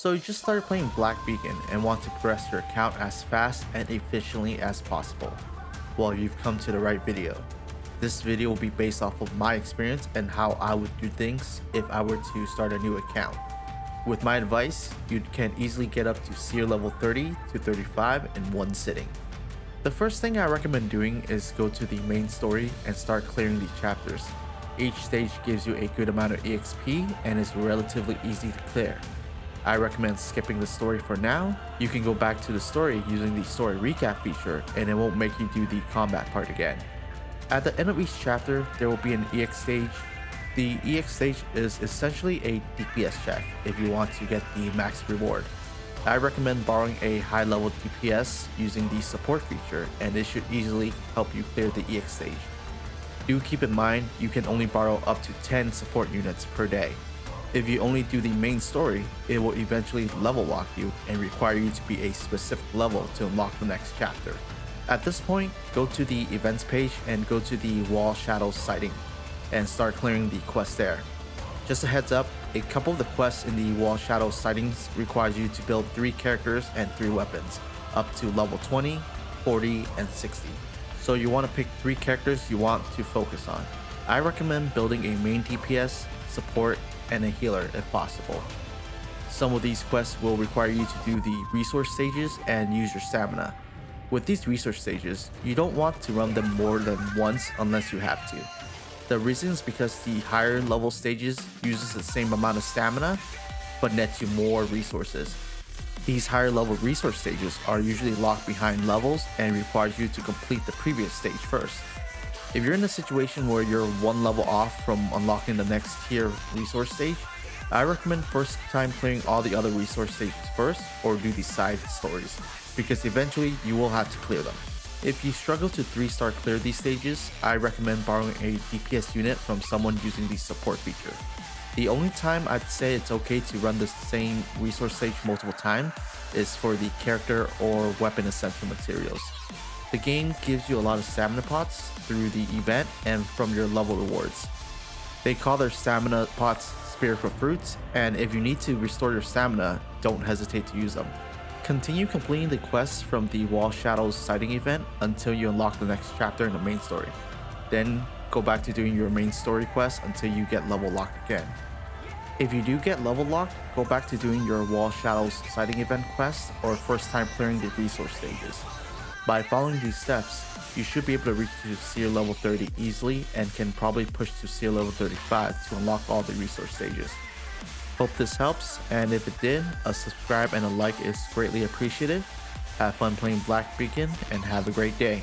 So you just started playing Black Beacon and want to progress your account as fast and efficiently as possible. Well, you've come to the right video. This video will be based off of my experience and how I would do things if I were to start a new account. With my advice, you can easily get up to seer level 30 to 35 in one sitting. The first thing I recommend doing is go to the main story and start clearing the chapters. Each stage gives you a good amount of EXP and is relatively easy to clear. I recommend skipping the story for now. You can go back to the story using the story recap feature and it won't make you do the combat part again. At the end of each chapter, there will be an EX stage. The EX stage is essentially a DPS check if you want to get the max reward. I recommend borrowing a high level DPS using the support feature and it should easily help you clear the EX stage. Do keep in mind you can only borrow up to 10 support units per day. If you only do the main story, it will eventually level lock you and require you to be a specific level to unlock the next chapter. At this point, go to the events page and go to the Wall Shadows sighting and start clearing the quest there. Just a heads up, a couple of the quests in the Wall Shadows sightings requires you to build 3 characters and 3 weapons, up to level 20, 40, and 60. So you want to pick 3 characters you want to focus on. I recommend building a main DPS, support, and a healer if possible. Some of these quests will require you to do the resource stages and use your stamina. With these resource stages, you don't want to run them more than once unless you have to. The reason is because the higher level stages uses the same amount of stamina, but nets you more resources. These higher level resource stages are usually locked behind levels and requires you to complete the previous stage first. If you're in a situation where you're one level off from unlocking the next tier resource stage, I recommend first time clearing all the other resource stages first or do the side stories, because eventually you will have to clear them. If you struggle to 3-star clear these stages, I recommend borrowing a DPS unit from someone using the support feature. The only time I'd say it's okay to run the same resource stage multiple times is for the character or weapon essential materials. The game gives you a lot of stamina pots through the event and from your level rewards. They call their stamina pots spiritual fruits, and if you need to restore your stamina, don't hesitate to use them. Continue completing the quests from the Wall Shadows sighting event until you unlock the next chapter in the main story. Then go back to doing your main story quest until you get level locked again. If you do get level locked, go back to doing your Wall Shadows sighting event quest or first time clearing the resource stages. By following these steps, you should be able to reach to seer level 30 easily and can probably push to seer level 35 to unlock all the resource stages. Hope this helps, and if it did, a subscribe and a like is greatly appreciated. Have fun playing Black Beacon and have a great day.